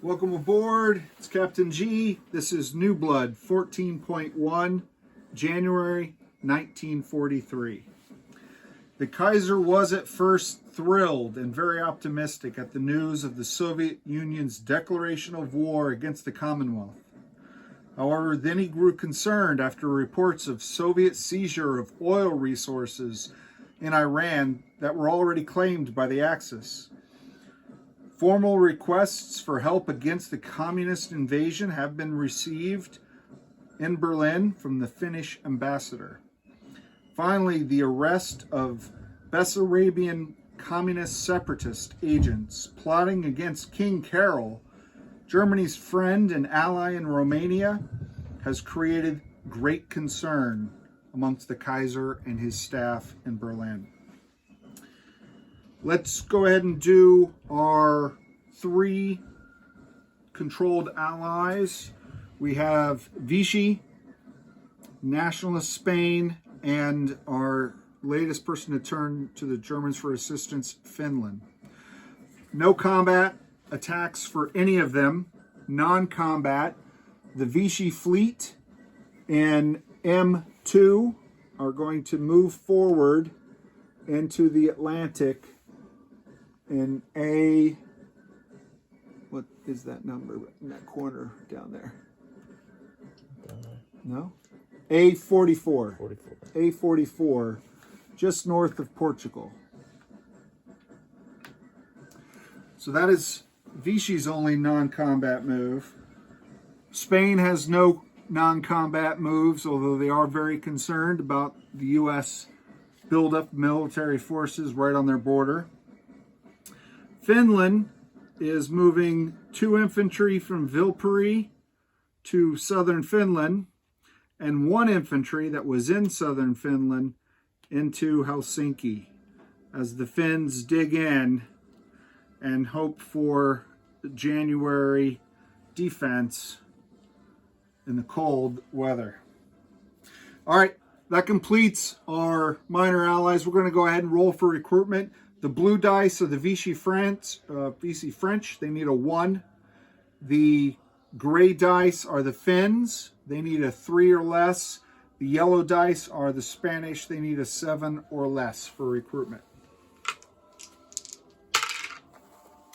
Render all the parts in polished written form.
Welcome aboard. It's Captain G. This is Newblood 14.1, January 1943. The Kaiser was at first thrilled and very optimistic at the news of the Soviet Union's declaration of war against the Commonwealth. However, then he grew concerned after reports of Soviet seizure of oil resources in Iran that were already claimed by the Axis. Formal requests for help against the communist invasion have been received in Berlin from the Finnish ambassador. Finally, the arrest of Bessarabian communist separatist agents plotting against King Carol, Germany's friend and ally in Romania, has created great concern amongst the Kaiser and his staff in Berlin. Let's go ahead and do our three controlled allies. We have Vichy, Nationalist Spain, and our latest person to turn to the Germans for assistance, Finland. No combat attacks for any of them. Non-combat, the Vichy fleet and M2 are going to move forward into the Atlantic in A, what is that number in that corner down there? No? A44. A44, just north of Portugal. So that is Vichy's only non-combat move. Spain has no non-combat moves, although they are very concerned about the U.S. build-up military forces right on their border. Finland is moving 2 infantry from Vilpuri to southern Finland and 1 infantry that was in southern Finland into Helsinki as the Finns dig in and hope for January defense in the cold weather. All right, that completes our minor allies. We're going to go ahead and roll for recruitment. The blue dice are the Vichy French. They need a 1. The gray dice are the Finns. They need a 3 or less. The yellow dice are the Spanish. They need a 7 or less for recruitment.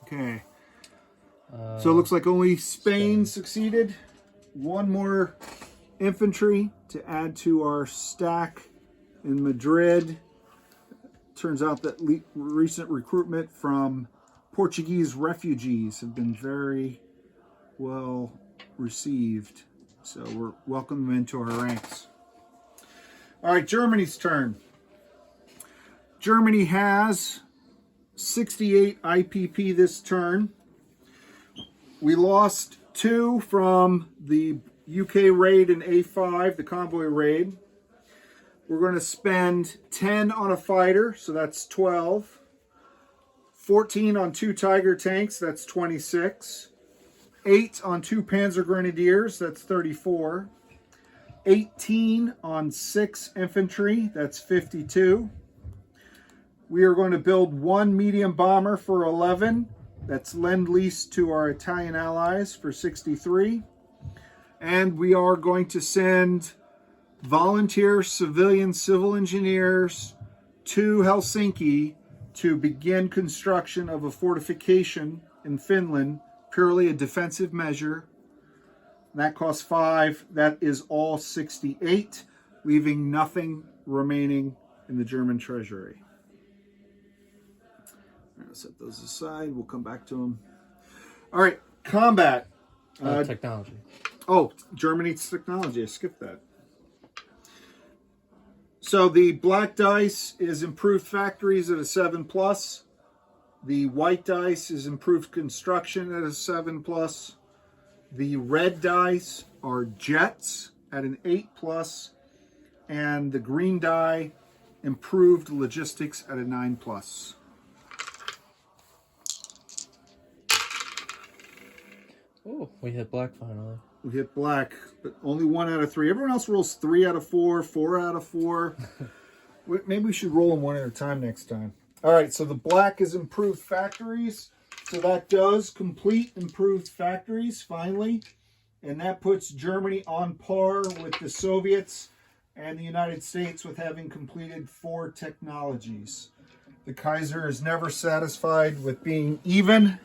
Okay. So it looks like only Spain succeeded. 1 more infantry to add to our stack in Madrid. Turns out that recent recruitment from Portuguese refugees have been very well received. So we're welcoming them into our ranks. All right, Germany's turn. Germany has 68 IPP this turn. We lost 2 from the UK raid in A5, the convoy raid. We're going to spend 10 on a fighter, so that's 12. 14 on 2 Tiger tanks, that's 26. 8 on 2 Panzer Grenadiers, that's 34. 18 on 6 infantry, that's 52. We are going to build 1 medium bomber for 11. That's lend-lease to our Italian allies for 63. And we are going to send volunteer civilian civil engineers to Helsinki to begin construction of a fortification in Finland, purely a defensive measure. That costs 5. That is all 68, leaving nothing remaining in the German treasury. I'm going to set those aside. We'll come back to them. All right, combat. Technology. Oh, Germany's technology. I skipped that. So the black dice is improved factories at a 7+. The white dice is improved construction at a 7+. The red dice are jets at an 8+. And the green die, improved logistics at a 9+. Oh, we hit black finally. We hit black, but only 1 out of 3. Everyone else rolls 3 out of 4, 4 out of 4. Maybe we should roll them 1 at a time next time. All right, so the black is improved factories. So that does complete improved factories, finally. And that puts Germany on par with the Soviets and the United States with having completed 4 technologies. The Kaiser is never satisfied with being even,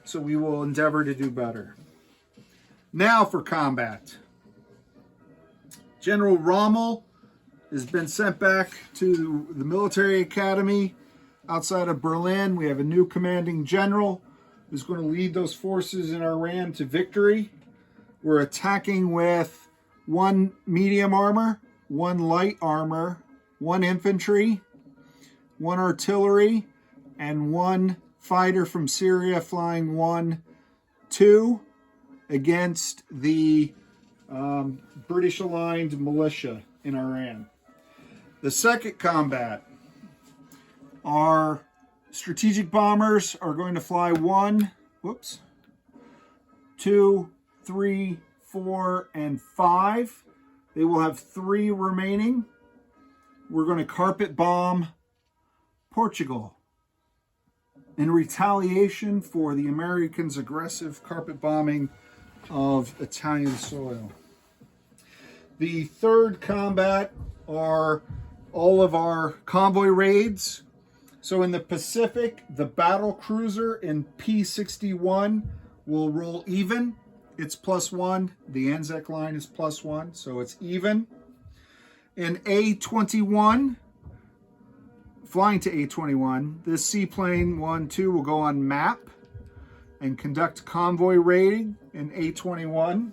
so we will endeavor to do better. Now for combat. General Rommel has been sent back to the military academy outside of Berlin. We have a new commanding general who's going to lead those forces in Iran to victory. We're attacking with 1 medium armor, 1 light armor, 1 infantry, 1 artillery, and 1 fighter from Syria flying 1-2 against the British aligned militia in Iran. The second combat, our strategic bombers are going to fly 1, 2, 3, 4, and 5. They will have 3 remaining. We're going to carpet bomb Portugal in retaliation for the Americans' aggressive carpet bombing of Italian soil. The third combat are all of our convoy raids. So in the Pacific, the battle cruiser in P61 will roll even. It's +1. The Anzac line is +1, so it's even. In A21, flying to A21, this seaplane 1-2 will go on map and conduct convoy raiding in A21.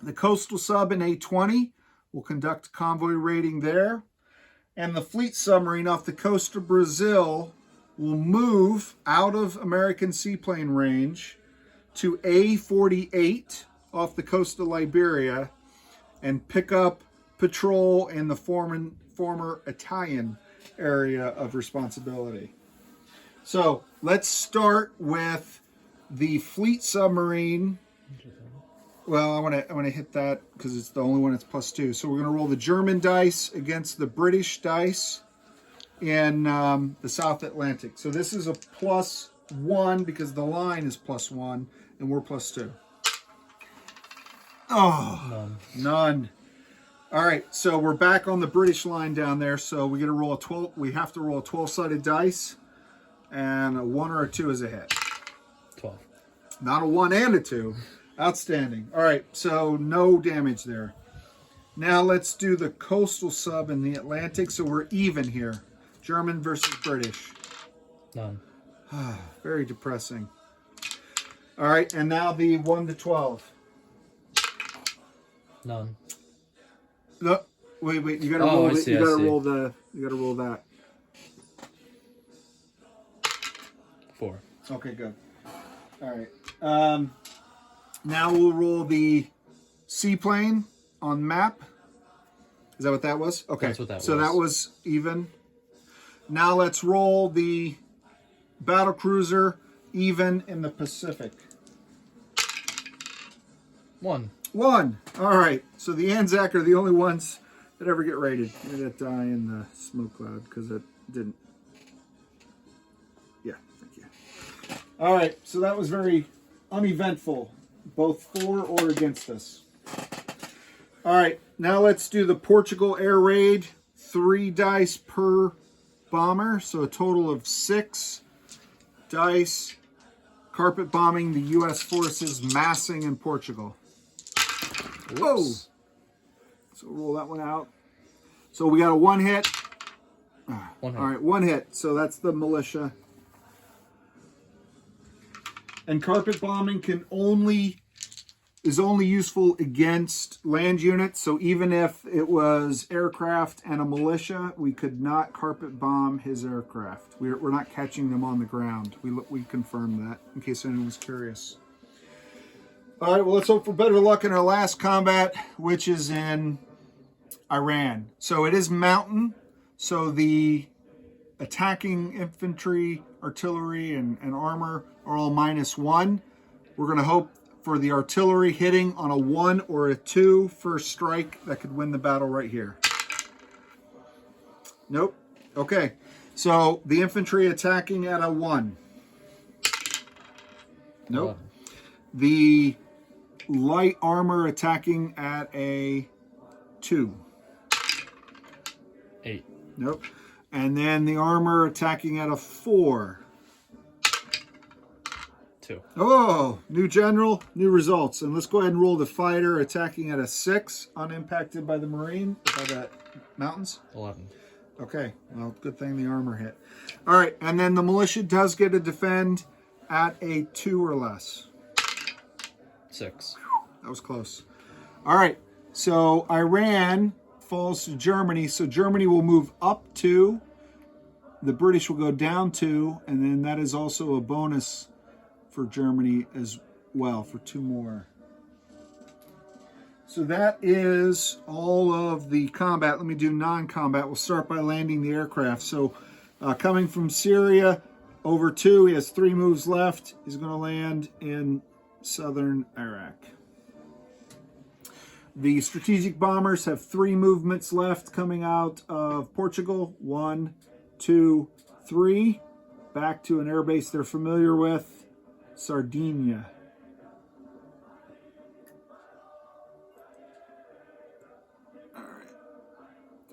The coastal sub in A20 will conduct convoy raiding there. And the fleet submarine off the coast of Brazil will move out of American seaplane range to A48 off the coast of Liberia and pick up patrol in the former Italian area of responsibility. So let's start with the fleet submarine. Well, I want to hit that because it's the only one that's +2. So we're going to roll the German dice against the British dice in the South Atlantic. So this is a +1 because the line is +1 and we're +2. Oh, none. All right, so we're back on the British line down there. So we got to roll a 12. We have to roll a 12-sided dice, and a 1 or a 2 is a hit. 12. Not a 1 and a 2. Outstanding. All right, so no damage there. Now let's do the coastal sub in the Atlantic. So we're even here. German versus British. None. Very depressing. All right, and now the 1 to 12. None. No, wait. You gotta Oh, roll. I see, You I gotta see. roll the. You gotta roll that. 4. Okay, good. All right. Now we'll roll the seaplane on map. Is that what that was? Okay. That's what that so was. that was even. Now let's roll the battle cruiser even in the Pacific. 1. 1. All right. So the Anzac are the only ones that ever get raided. That die in the smoke cloud because it didn't. Yeah, thank you. All right. So that was very uneventful, both for or against us. All right. Now let's do the Portugal air raid. 3 dice per bomber. So a total of 6 dice. Carpet bombing the U.S. forces massing in Portugal. Whoa! So roll that one out. So we got a 1 hit. 1 hit. All right, 1 hit. So that's the militia. And carpet bombing is only useful against land units. So even if it was aircraft and a militia, we could not carpet bomb his aircraft. We're not catching them on the ground. We confirmed that in case anyone was curious. All right, well, let's hope for better luck in our last combat, which is in Iran. So it is mountain. So the attacking infantry, artillery, and armor are all -1. We're going to hope for the artillery hitting on a 1 or a 2 first strike that could win the battle right here. Nope. Okay. So the infantry attacking at a 1. Nope. The light armor attacking at a 2. 8. Nope. And then the armor attacking at a 4. 2. Oh, new general, new results. And let's go ahead and roll the fighter attacking at a 6, unimpacted by the marine, by the mountains. 11. Okay, well, good thing the armor hit. All right, and then the militia does get to defend at a 2 or less. 6. That was close. All right, so Iran falls to Germany, so Germany will move up 2. The British will go down 2, and then that is also a bonus for Germany as well for 2 more. So that is all of the combat. Let me do non-combat. We'll start by landing the aircraft. So coming from Syria over 2, he has 3 moves left. He's going to land in southern Iraq. The strategic bombers have 3 movements left coming out of Portugal. 1, 2, 3. Back to an airbase they're familiar with, Sardinia.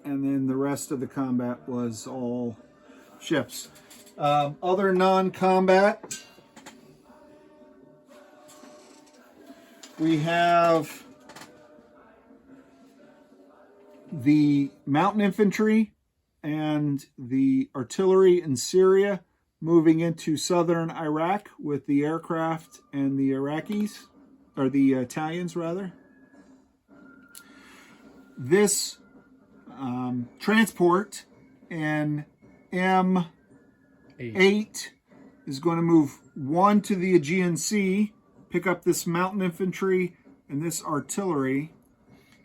And then the rest of the combat was all ships. Other non-combat, we have the mountain infantry and the artillery in Syria moving into southern Iraq with the aircraft and the Iraqis, or the Italians rather. This transport in M8 is going to move 1 to the Aegean Sea, pick up this mountain infantry and this artillery.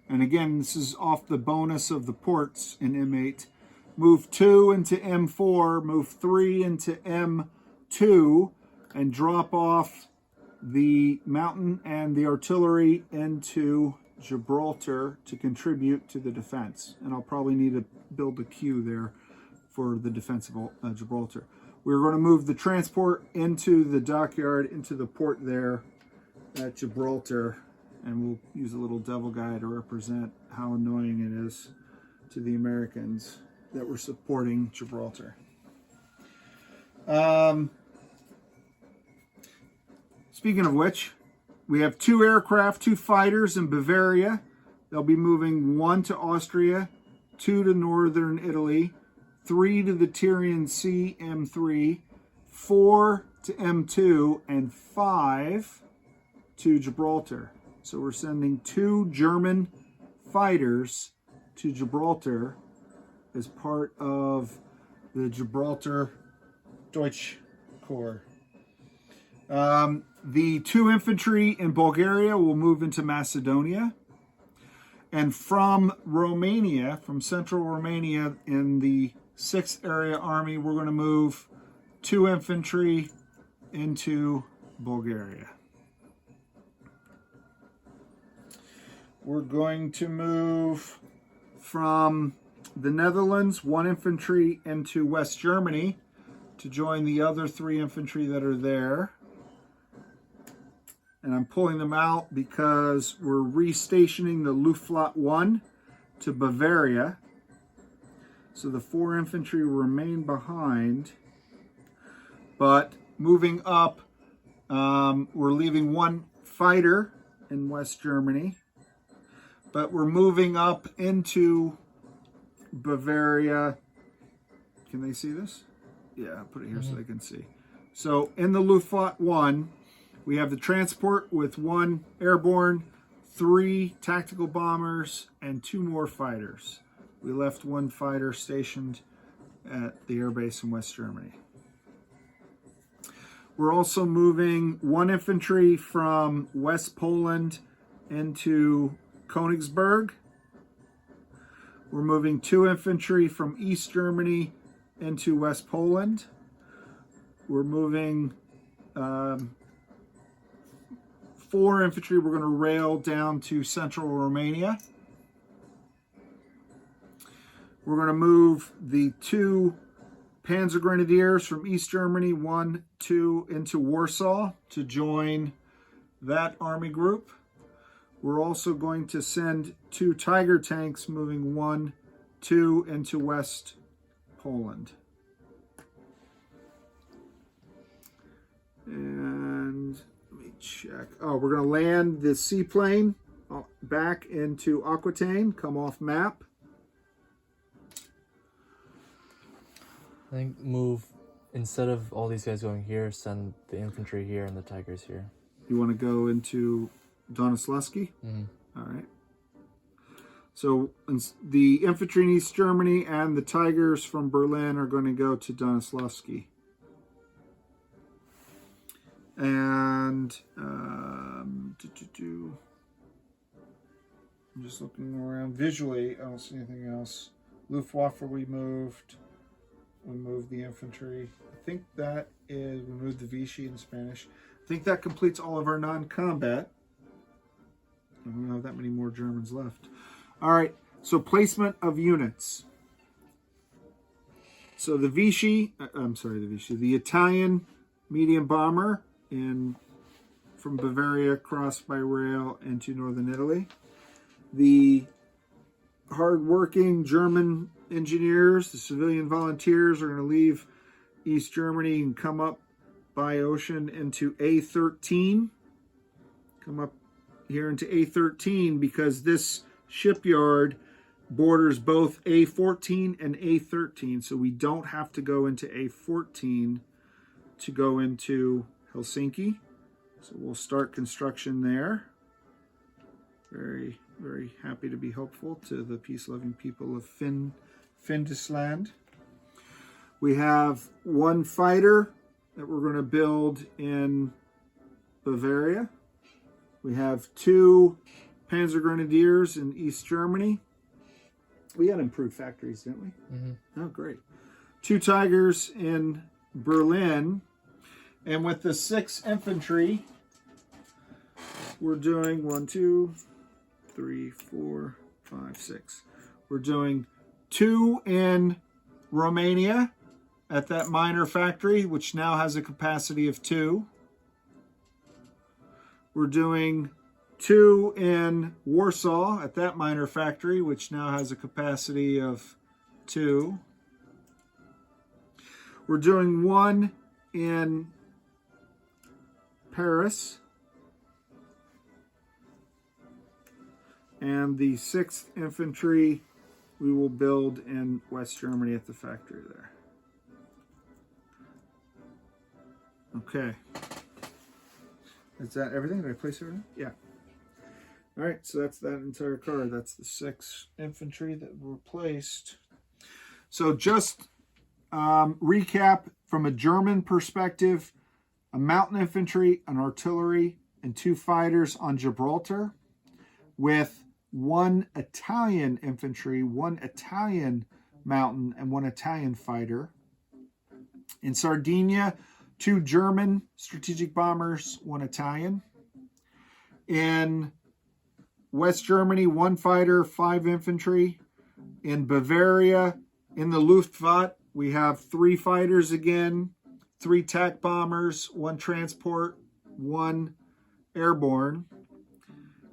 And again, this is off the bonus of the ports in M8. Move 2 into M4, move 3 into M2, and drop off the mountain and the artillery into Gibraltar to contribute to the defense. And I'll probably need to build a queue there for the defense of Gibraltar. We're going to move the transport into the dockyard, into the port there at Gibraltar, and we'll use a little devil guy to represent how annoying it is to the Americans that were supporting Gibraltar. Speaking of which, we have 2 aircraft, 2 fighters in Bavaria. They'll be moving 1 to Austria, 2 to northern Italy, 3 to the Tyrrhenian Sea, M3, 4 to M2, and 5 to Gibraltar. So we're sending 2 German fighters to Gibraltar as part of the Gibraltar Deutsch Corps. The 2 infantry in Bulgaria will move into Macedonia. And from Romania, from central Romania in the 6th Area Army, we're going to move 2 infantry into Bulgaria. We're going to move from the Netherlands, 1 infantry into West Germany to join the other 3 infantry that are there. And I'm pulling them out because we're restationing the Luftflotte 1 to Bavaria. So the 4 infantry remain behind. But moving up, we're leaving 1 fighter in West Germany. But we're moving up into Bavaria. Can they see this? Yeah, I'll put it here so they can see. So in the Luftflotte 1, we have the transport with 1 airborne, 3 tactical bombers, and 2 more fighters. We left 1 fighter stationed at the airbase in West Germany. We're also moving 1 infantry from West Poland into Königsberg. We're moving 2 infantry from East Germany into West Poland. We're moving 4 infantry. We're going to rail down to central Romania. We're going to move the 2 Panzer Grenadiers from East Germany, 1, 2 into Warsaw to join that army group. We're also going to send 2 Tiger tanks moving 1, 2 into West Poland. And let me check. Oh, we're going to land the seaplane back into Aquitaine, come off map. I think move, instead of all these guys going here, send the infantry here and the Tigers here. You want to go into Donislavsky? Mm-hmm. All right. So the infantry in East Germany and the Tigers from Berlin are going to go to Donislavsky. And I'm just looking around visually. I don't see anything else. Luftwaffe we moved. We moved the infantry. I think that is, we moved the Vichy in Spanish. I think that completes all of our non-combat. We don't have that many more Germans left. All right, so placement of units. So the Vichy, the Italian medium bomber from Bavaria crossed by rail into northern Italy. The hard-working German engineers, the civilian volunteers, are going to leave East Germany and come up by ocean into A13. Come up here into A13 because this shipyard borders both A14 and A13, so we don't have to go into A14 to go into Helsinki. So we'll start construction there. Very, very happy to be helpful to the peace-loving people of Findisland. We have 1 fighter that we're going to build in Bavaria. We have 2 Panzer Grenadiers in East Germany. We had improved factories, didn't we? Mm-hmm. Oh, great. 2 Tigers in Berlin. And with the 6th Infantry, we're doing 1, 2, 3, 4, 5, 6. We're doing 2 in Romania at that minor factory, which now has a capacity of 2. We're doing 2 in Warsaw at that minor factory, which now has a capacity of 2. We're doing 1 in Paris. And the 6th Infantry we will build in West Germany at the factory there. Okay. Is that everything? Did I place everything? Yeah. All right, so that's that entire card. That's the 6th Infantry that were placed. So just recap from a German perspective, a mountain infantry, an artillery, and 2 fighters on Gibraltar, with 1 Italian infantry, 1 Italian mountain, and 1 Italian fighter. In Sardinia, 2 German strategic bombers, 1 Italian. In West Germany, 1 fighter, 5 infantry. In Bavaria, in the Luftwaffe, we have 3 fighters again, 3 TAC bombers, 1 transport, 1 airborne.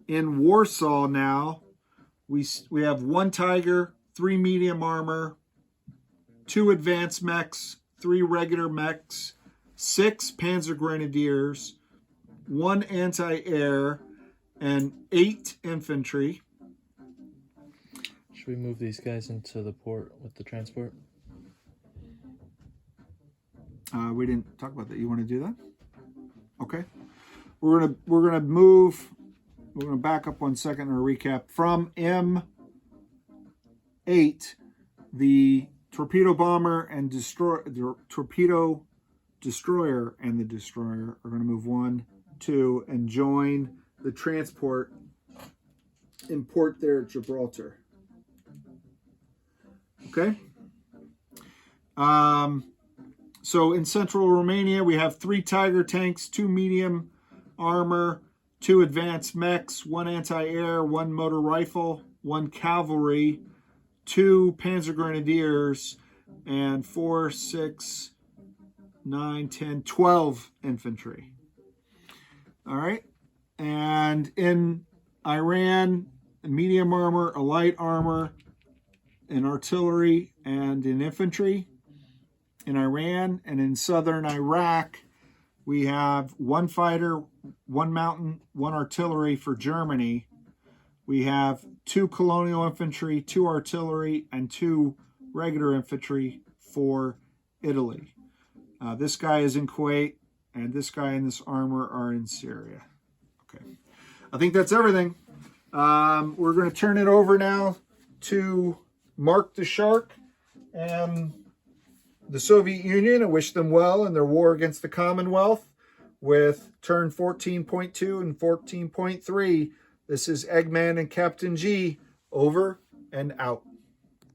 In Warsaw now, we have 1 Tiger, 3 medium armor, 2 advanced mechs, 3 regular mechs, 6 Panzer Grenadiers, 1 anti-air, and 8 infantry. Should we move these guys into the port with the transport? We didn't talk about that. You want to do that? Okay. We're gonna move. We're gonna back up 1 second and recap from M8. The torpedo bomber and the torpedo destroyer and the destroyer are going to move 1, 2, and join the transport in port there at Gibraltar. Okay. So in central Romania, we have 3 Tiger tanks, 2 medium armor, 2 advanced mechs, 1 anti-air, 1 motor rifle, 1 cavalry, 2 Panzer Grenadiers, and 4, 6, 9, 10, 12 infantry. All right. And in Iran, medium armor, a light armor, in artillery, and in infantry. In Iran and in southern Iraq, we have 1 fighter, 1 mountain, 1 artillery for Germany. We have 2 colonial infantry, 2 artillery, and 2 regular infantry for Italy. This guy is in Kuwait, and this guy and this armor are in Syria. Okay, I think that's everything. We're going to turn it over now to Mark the Shark and the Soviet Union, and wish them well in their war against the Commonwealth with turn 14.2 and 14.3. This is Eggman and Captain G, over and out.